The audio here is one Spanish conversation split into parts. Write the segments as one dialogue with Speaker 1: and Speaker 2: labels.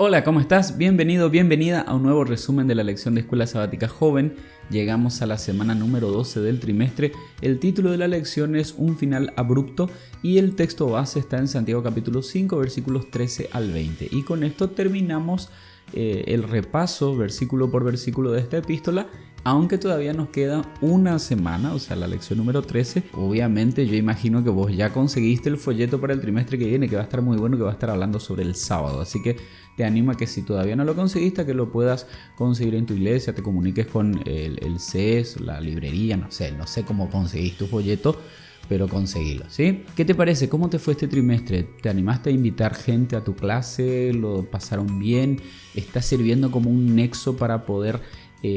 Speaker 1: Hola, ¿cómo estás? Bienvenido, bienvenida a un nuevo resumen de la lección de Escuela Sabática Joven. Llegamos a la semana número 12 del trimestre. El título de la lección es Un final abrupto y el texto base está en Santiago capítulo 5, versículos 13 al 20. Y con esto terminamos el repaso versículo por versículo de esta epístola, aunque todavía nos queda una semana, o sea, la lección número 13. Obviamente yo imagino que vos ya conseguiste el folleto para el trimestre que viene, que va a estar muy bueno, que va a estar hablando sobre el sábado. Así que te animo a que si todavía no lo conseguiste, que lo puedas conseguir en tu iglesia, te comuniques con el CES, la librería, no sé cómo conseguís tu folleto, pero conseguilo, ¿sí? ¿Qué te parece? ¿Cómo te fue este trimestre? ¿Te animaste a invitar gente a tu clase? ¿Lo pasaron bien? ¿Estás sirviendo como un nexo para poder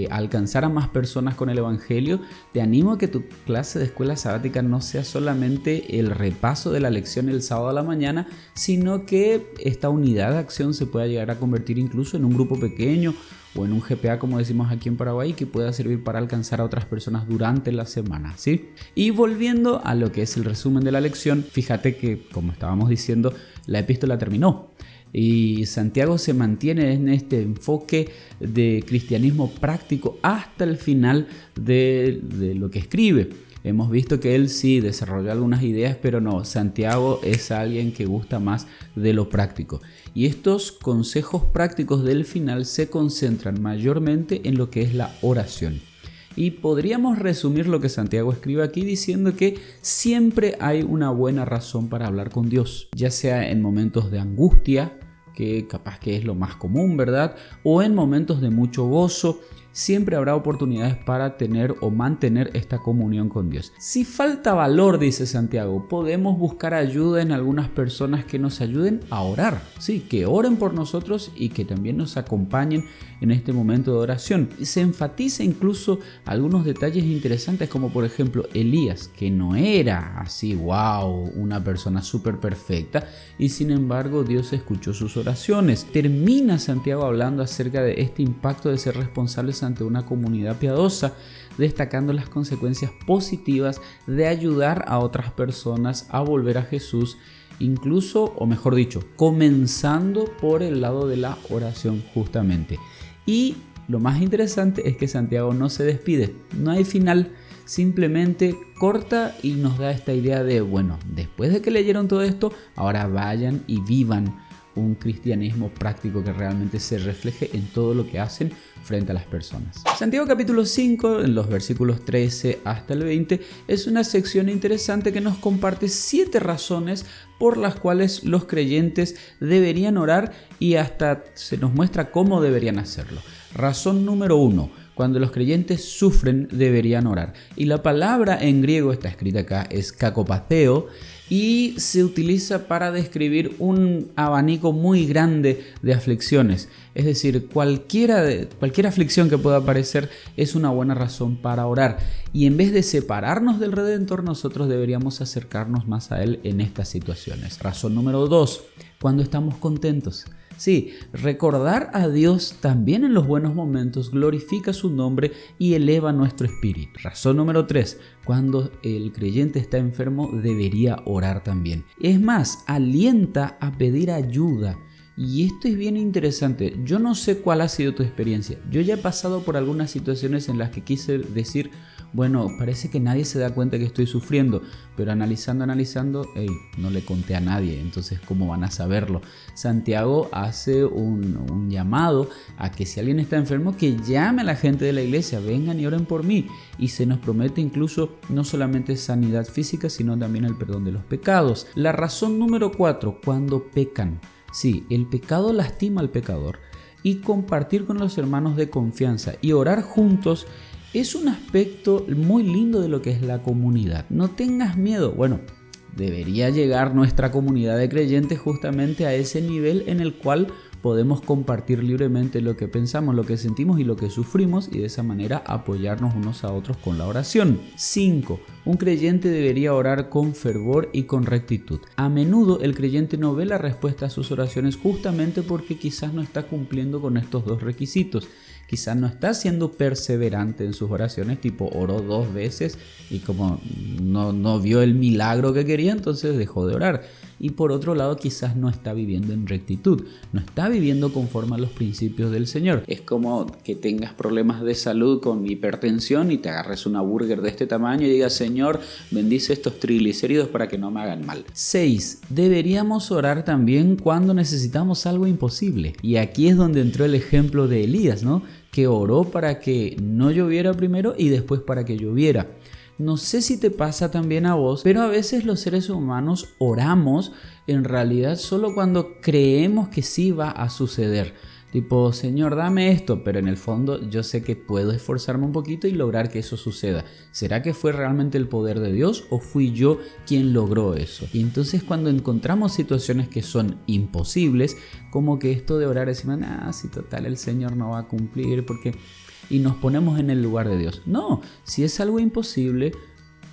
Speaker 1: alcanzar a más personas con el evangelio? Te animo a que tu clase de escuela sabática no sea solamente el repaso de la lección el sábado a la mañana, sino que esta unidad de acción se pueda llegar a convertir incluso en un grupo pequeño o en un GPA, como decimos aquí en Paraguay, que pueda servir para alcanzar a otras personas durante la semana, ¿sí? Y volviendo a lo que es el resumen de la lección, fíjate que, como estábamos diciendo, la epístola terminó. Y Santiago se mantiene en este enfoque de cristianismo práctico hasta el final de lo que escribe. Hemos visto que él sí desarrolló algunas ideas, pero no, Santiago es alguien que gusta más de lo práctico. Y estos consejos prácticos del final se concentran mayormente en lo que es la oración. Y podríamos resumir lo que Santiago escribe aquí diciendo que siempre hay una buena razón para hablar con Dios, ya sea en momentos de angustia, que capaz que es lo más común, ¿verdad? O en momentos de mucho gozo. Siempre habrá oportunidades para tener o mantener esta comunión con Dios. Si falta valor, dice Santiago, podemos buscar ayuda en algunas personas que nos ayuden a orar. Sí, que oren por nosotros y que también nos acompañen en este momento de oración. Se enfatiza incluso algunos detalles interesantes, como por ejemplo Elías, que no era así, wow, una persona súper perfecta, y sin embargo Dios escuchó sus oraciones. Termina Santiago hablando acerca de este impacto de ser responsables ante una comunidad piadosa, destacando las consecuencias positivas de ayudar a otras personas a volver a Jesús, incluso, o mejor dicho, comenzando por el lado de la oración justamente. Y lo más interesante es que Santiago no se despide, no hay final, simplemente corta y nos da esta idea de, bueno, después de que leyeron todo esto, ahora vayan y vivan un cristianismo práctico que realmente se refleje en todo lo que hacen frente a las personas. Santiago capítulo 5, en los versículos 13 hasta el 20, es una sección interesante que nos comparte 7 razones por las cuales los creyentes deberían orar y hasta se nos muestra cómo deberían hacerlo. Razón número 1. Cuando los creyentes sufren, deberían orar. Y la palabra en griego está escrita acá, es kakopateo, y se utiliza para describir un abanico muy grande de aflicciones. Es decir, cualquier aflicción que pueda aparecer es una buena razón para orar. Y en vez de separarnos del Redentor, nosotros deberíamos acercarnos más a Él en estas situaciones. Razón número 2. Cuando estamos contentos. Sí, recordar a Dios también en los buenos momentos glorifica su nombre y eleva nuestro espíritu. Razón número 3. Cuando el creyente está enfermo debería orar también. Es más, alienta a pedir ayuda. Y esto es bien interesante. Yo no sé cuál ha sido tu experiencia. Yo ya he pasado por algunas situaciones en las que quise decir, bueno, parece que nadie se da cuenta que estoy sufriendo, pero analizando, no le conté a nadie, entonces ¿cómo van a saberlo? Santiago hace un llamado a que si alguien está enfermo, que llame a la gente de la iglesia, vengan y oren por mí, y se nos promete incluso no solamente sanidad física, sino también el perdón de los pecados. La razón número 4, cuando pecan. Sí, el pecado lastima al pecador, y compartir con los hermanos de confianza y orar juntos es un aspecto muy lindo de lo que es la comunidad. No tengas miedo. Bueno, debería llegar nuestra comunidad de creyentes justamente a ese nivel en el cual podemos compartir libremente lo que pensamos, lo que sentimos y lo que sufrimos, y de esa manera apoyarnos unos a otros con la oración. 5. Un creyente debería orar con fervor y con rectitud. A menudo el creyente no ve la respuesta a sus oraciones justamente porque quizás no está cumpliendo con estos 2 requisitos. Quizás no está siendo perseverante en sus oraciones, tipo oró 2 veces y como no vio el milagro que quería, entonces dejó de orar. y por otro lado quizás no está viviendo en rectitud, no está viviendo conforme a los principios del Señor. Es como que tengas problemas de salud con hipertensión y te agarres una burger de este tamaño y digas: Señor, bendice estos triglicéridos para que no me hagan mal. 6. Deberíamos orar también cuando necesitamos algo imposible. Y aquí es donde entró el ejemplo de Elías, ¿no? Que oró para que no lloviera primero y después para que lloviera. No sé si te pasa también a vos, pero a veces los seres humanos oramos en realidad solo cuando creemos que sí va a suceder. Tipo: Señor, dame esto, pero en el fondo yo sé que puedo esforzarme un poquito y lograr que eso suceda. ¿Será que fue realmente el poder de Dios o fui yo quien logró eso? Y entonces cuando encontramos situaciones que son imposibles, como que esto de orar decimos: si total el Señor no va a cumplir porque... y nos ponemos en el lugar de Dios. No, si es algo imposible,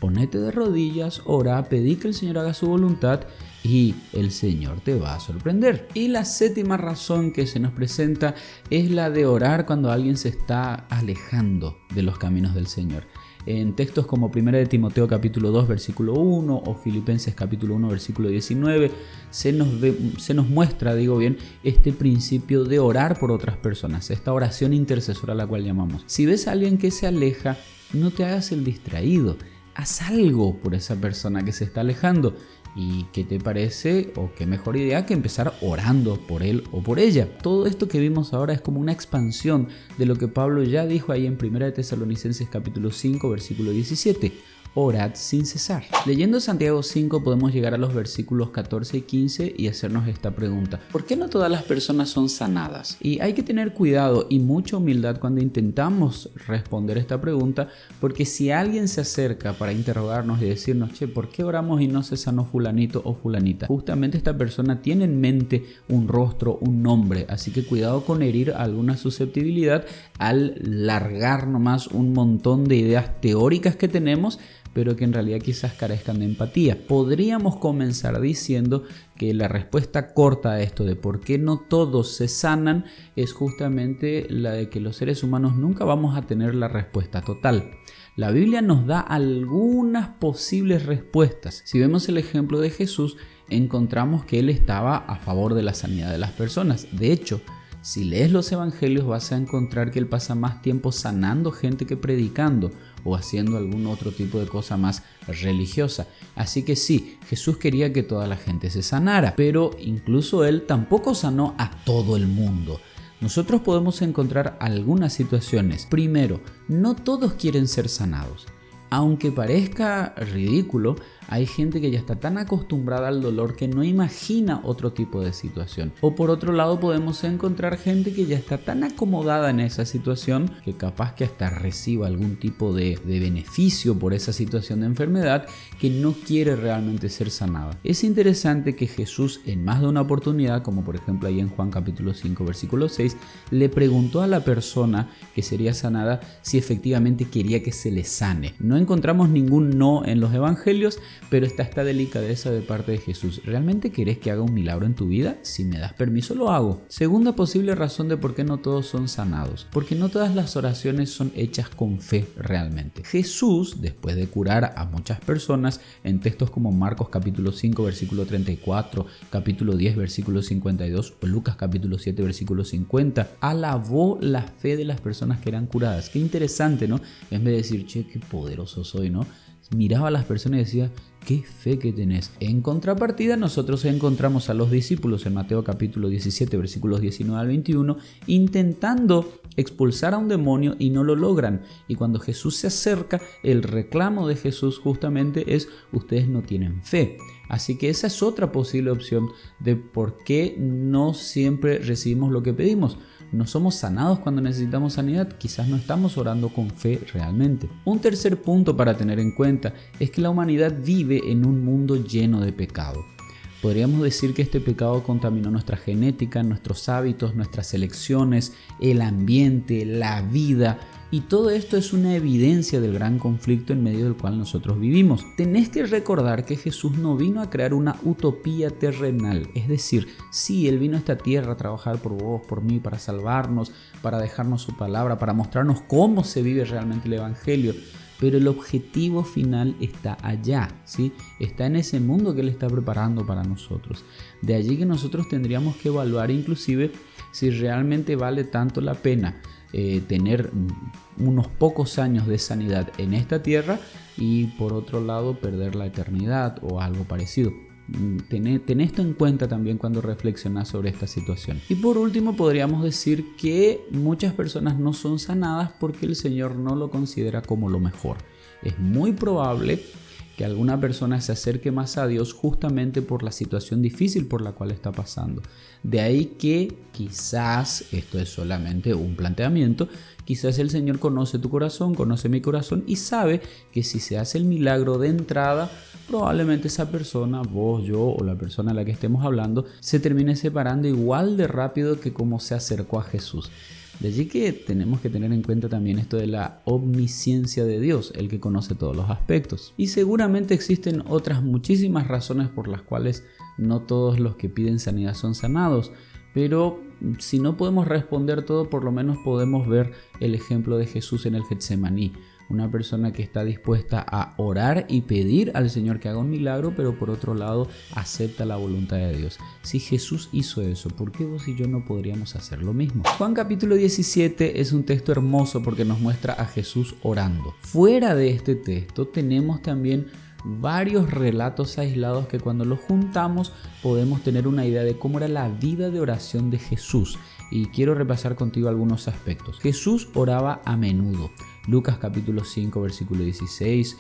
Speaker 1: ponete de rodillas, ora, pedí que el Señor haga su voluntad y el Señor te va a sorprender. Y la 7ª razón que se nos presenta es la de orar cuando alguien se está alejando de los caminos del Señor. En textos como 1 de Timoteo capítulo 2 versículo 1 o Filipenses capítulo 1 versículo 19 se nos muestra, este principio de orar por otras personas, esta oración intercesora a la cual llamamos. Si ves a alguien que se aleja, no te hagas el distraído, haz algo por esa persona que se está alejando. ¿Y qué te parece o qué mejor idea que empezar orando por él o por ella? Todo esto que vimos ahora es como una expansión de lo que Pablo ya dijo ahí en 1 de Tesalonicenses capítulo 5 versículo 17. Orad sin cesar. Leyendo Santiago 5 podemos llegar a los versículos 14 y 15 y hacernos esta pregunta: ¿por qué no todas las personas son sanadas? Y hay que tener cuidado y mucha humildad cuando intentamos responder esta pregunta, porque si alguien se acerca para interrogarnos y decirnos: ¿por qué oramos y no se sanó fulanito o fulanita? Justamente esta persona tiene en mente un rostro, un nombre, así que cuidado con herir alguna susceptibilidad al largar nomás un montón de ideas teóricas que tenemos, pero que en realidad quizás carezcan de empatía. Podríamos comenzar diciendo que la respuesta corta a esto de por qué no todos se sanan es justamente la de que los seres humanos nunca vamos a tener la respuesta total. La Biblia nos da algunas posibles respuestas. Si vemos el ejemplo de Jesús, encontramos que él estaba a favor de la sanidad de las personas. De hecho, si lees los evangelios vas a encontrar que él pasa más tiempo sanando gente que predicando o haciendo algún otro tipo de cosa más religiosa. Así que sí, Jesús quería que toda la gente se sanara, pero incluso él tampoco sanó a todo el mundo. Nosotros podemos encontrar algunas situaciones. Primero, no todos quieren ser sanados. Aunque parezca ridículo, hay gente que ya está tan acostumbrada al dolor que no imagina otro tipo de situación. O por otro lado podemos encontrar gente que ya está tan acomodada en esa situación que capaz que hasta reciba algún tipo de beneficio por esa situación de enfermedad que no quiere realmente ser sanada. Es interesante que Jesús en más de una oportunidad, como por ejemplo ahí en Juan capítulo 5 versículo 6, le preguntó a la persona que sería sanada si efectivamente quería que se le sane. No encontramos ningún no en los evangelios, pero está esta delicadeza de parte de Jesús. ¿Realmente querés que haga un milagro en tu vida? Si me das permiso lo hago. Segunda posible razón de por qué no todos son sanados: porque no todas las oraciones son hechas con fe realmente. Jesús, después de curar a muchas personas, en textos como Marcos capítulo 5 versículo 34, capítulo 10 versículo 52 o Lucas capítulo 7 versículo 50, alabó la fe de las personas que eran curadas. Qué interesante, ¿no? En vez de decir: qué poderoso soy, ¿no? Miraba a las personas y decía: qué fe que tenés. En contrapartida, nosotros encontramos a los discípulos en Mateo capítulo 17 versículos 19 al 21 intentando expulsar a un demonio y no lo logran. Y cuando Jesús se acerca, el reclamo de Jesús justamente es: ustedes no tienen fe. Así que esa es otra posible opción de por qué no siempre recibimos lo que pedimos. No somos sanados cuando necesitamos sanidad, quizás no estamos orando con fe realmente. Un tercer punto para tener en cuenta es que la humanidad vive en un mundo lleno de pecado. Podríamos decir que este pecado contaminó nuestra genética, nuestros hábitos, nuestras elecciones, el ambiente, la vida, y todo esto es una evidencia del gran conflicto en medio del cual nosotros vivimos. Tenés que recordar que Jesús no vino a crear una utopía terrenal, es decir, sí, Él vino a esta tierra a trabajar por vos, por mí, para salvarnos, para dejarnos su palabra, para mostrarnos cómo se vive realmente el Evangelio. pero el objetivo final está allá, ¿sí? Está en ese mundo que Él está preparando para nosotros. De allí que nosotros tendríamos que evaluar inclusive si realmente vale tanto la pena tener unos pocos años de sanidad en esta tierra y por otro lado perder la eternidad o algo parecido. Ten esto en cuenta también cuando reflexionas sobre esta situación. Y por último podríamos decir que muchas personas no son sanadas porque el Señor no lo considera como lo mejor. Es muy probable que alguna persona se acerque más a Dios justamente por la situación difícil por la cual está pasando. De ahí que quizás, esto es solamente un planteamiento, quizás el Señor conoce tu corazón, conoce mi corazón y sabe que si se hace el milagro de entrada, probablemente esa persona, vos, yo o la persona a la que estemos hablando, se termine separando igual de rápido que como se acercó a Jesús. De allí que tenemos que tener en cuenta también esto de la omnisciencia de Dios, el que conoce todos los aspectos. Y seguramente existen otras muchísimas razones por las cuales no todos los que piden sanidad son sanados, pero si no podemos responder todo, por lo menos podemos ver el ejemplo de Jesús en el Getsemaní. Una persona que está dispuesta a orar y pedir al Señor que haga un milagro, pero por otro lado acepta la voluntad de Dios. Si Jesús hizo eso, ¿por qué vos y yo no podríamos hacer lo mismo? Juan capítulo 17 es un texto hermoso porque nos muestra a Jesús orando. Fuera de este texto tenemos también varios relatos aislados que cuando los juntamos podemos tener una idea de cómo era la vida de oración de Jesús. Y quiero repasar contigo algunos aspectos. Jesús oraba a menudo. Lucas capítulo 5 versículo 16,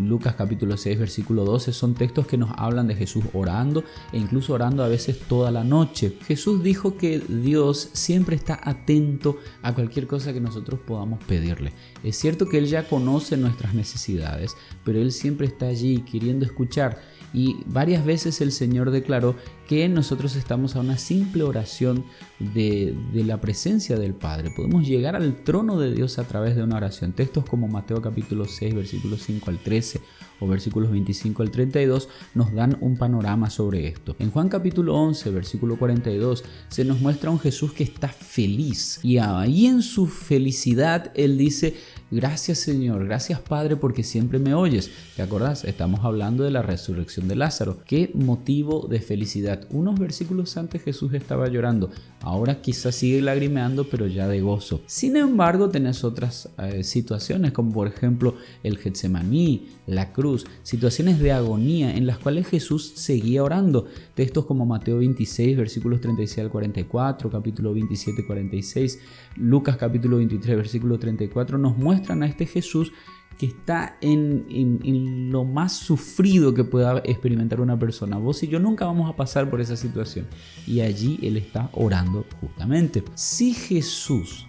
Speaker 1: Lucas capítulo 6 versículo 12 son textos que nos hablan de Jesús orando e incluso orando a veces toda la noche. Jesús dijo que Dios siempre está atento a cualquier cosa que nosotros podamos pedirle. Es cierto que Él ya conoce nuestras necesidades, pero Él siempre está allí queriendo escuchar. Y varias veces el Señor declaró que nosotros estamos a una simple oración de la presencia del Padre. Podemos llegar al trono de Dios a través de una oración. Textos como Mateo capítulo 6, versículos 5 al 13 o versículos 25 al 32 nos dan un panorama sobre esto. En Juan capítulo 11, versículo 42, se nos muestra un Jesús que está feliz. Y ahí en su felicidad Él dice: gracias Señor, gracias Padre porque siempre me oyes. ¿Te acordás? Estamos hablando de la resurrección de Lázaro. ¿Qué motivo de felicidad? Unos versículos antes Jesús estaba llorando. Ahora quizás sigue lagrimeando, pero ya de gozo. Sin embargo, tenés otras situaciones como por ejemplo el Getsemaní, la cruz, situaciones de agonía en las cuales Jesús seguía orando. Textos como Mateo 26, versículos 36 al 44, capítulo 27, 46, Lucas capítulo 23, versículo 34 nos muestran a este Jesús que está en lo más sufrido que pueda experimentar una persona. Vos y yo nunca vamos a pasar por esa situación. Y allí Él está orando justamente. Si Jesús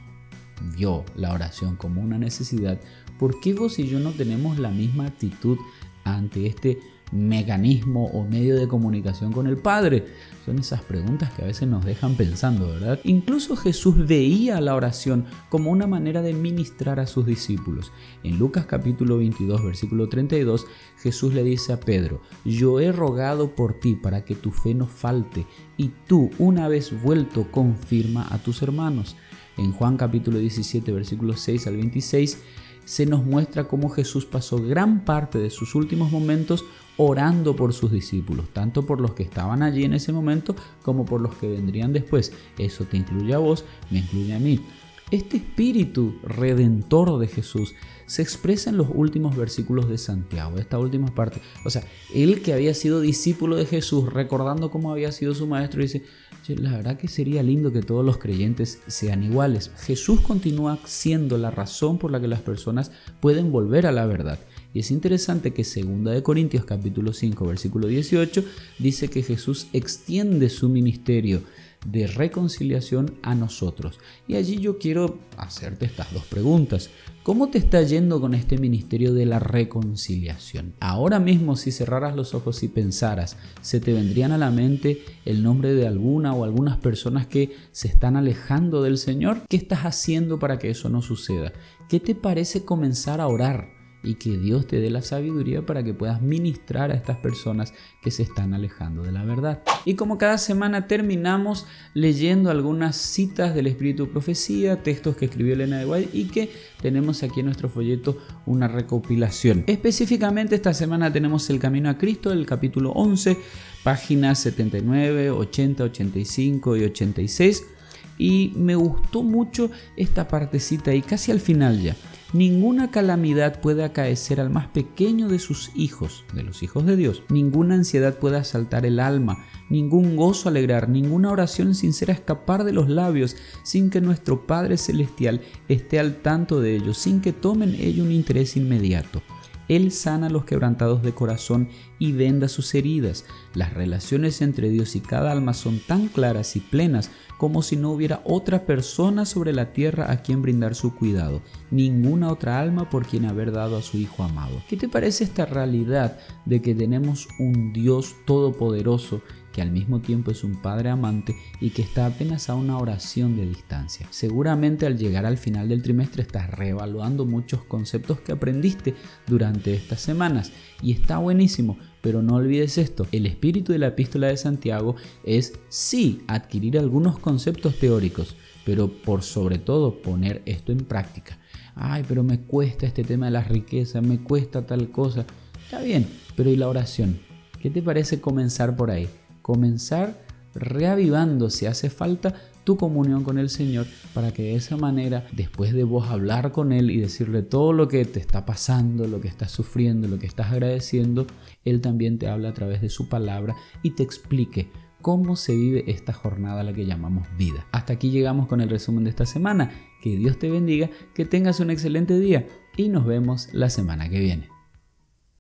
Speaker 1: vio la oración como una necesidad, ¿por qué vos y yo no tenemos la misma actitud ante este mecanismo o medio de comunicación con el Padre? Son esas preguntas que a veces nos dejan pensando, ¿verdad? Incluso Jesús veía la oración como una manera de ministrar a sus discípulos. En Lucas capítulo 22, versículo 32, Jesús le dice a Pedro: yo he rogado por ti para que tu fe no falte, y tú, una vez vuelto, confirma a tus hermanos. En Juan capítulo 17, versículos 6 al 26, se nos muestra cómo Jesús pasó gran parte de sus últimos momentos orando por sus discípulos, tanto por los que estaban allí en ese momento como por los que vendrían después. Eso te incluye a vos, me incluye a mí. Este espíritu redentor de Jesús se expresa en los últimos versículos de Santiago, esta última parte. O sea, él que había sido discípulo de Jesús, recordando cómo había sido su maestro, dice: la verdad que sería lindo que todos los creyentes sean iguales. Jesús continúa siendo la razón por la que las personas pueden volver a la verdad. Y es interesante que 2 Corintios capítulo 5 versículo 18 dice que Jesús extiende su ministerio de reconciliación a nosotros. Y allí yo quiero hacerte estas dos preguntas. ¿Cómo te está yendo con este ministerio de la reconciliación? Ahora mismo, si cerraras los ojos y pensaras, ¿se te vendrían a la mente el nombre de alguna o algunas personas que se están alejando del Señor? ¿Qué estás haciendo para que eso no suceda? ¿Qué te parece comenzar a orar y que Dios te dé la sabiduría para que puedas ministrar a estas personas que se están alejando de la verdad. Y como cada semana terminamos leyendo algunas citas del Espíritu de Profecía, textos que escribió Elena de White y que tenemos aquí en nuestro folleto una recopilación. Específicamente esta semana tenemos El Camino a Cristo, el capítulo 11, páginas 79, 80, 85 y 86. Y me gustó mucho esta partecita y casi al final ya. Ninguna calamidad puede acaecer al más pequeño de sus hijos, de los hijos de Dios. Ninguna ansiedad puede asaltar el alma, ningún gozo alegrar, ninguna oración sincera escapar de los labios, sin que nuestro Padre Celestial esté al tanto de ellos, sin que tomen ello un interés inmediato. Él sana a los quebrantados de corazón y venda sus heridas. Las relaciones entre Dios y cada alma son tan claras y plenas como si no hubiera otra persona sobre la tierra a quien brindar su cuidado, ninguna otra alma por quien haber dado a su Hijo amado. ¿Qué te parece esta realidad de que tenemos un Dios todopoderoso que al mismo tiempo es un Padre amante y que está apenas a una oración de distancia? Seguramente al llegar al final del trimestre estás reevaluando muchos conceptos que aprendiste durante estas semanas y está buenísimo, pero no olvides esto: el espíritu de la epístola de Santiago es sí adquirir algunos conceptos teóricos, pero por sobre todo poner esto en práctica. Ay, pero me cuesta este tema de las riquezas, me cuesta tal cosa. Está bien, pero ¿y la oración? ¿Qué te parece comenzar por ahí? Comenzar reavivando, si hace falta, tu comunión con el Señor, para que de esa manera, después de vos hablar con Él y decirle todo lo que te está pasando, lo que estás sufriendo, lo que estás agradeciendo, Él también te habla a través de su palabra y te explique cómo se vive esta jornada a la que llamamos vida. Hasta aquí llegamos con el resumen de esta semana. Que Dios te bendiga, que tengas un excelente día y nos vemos la semana que viene.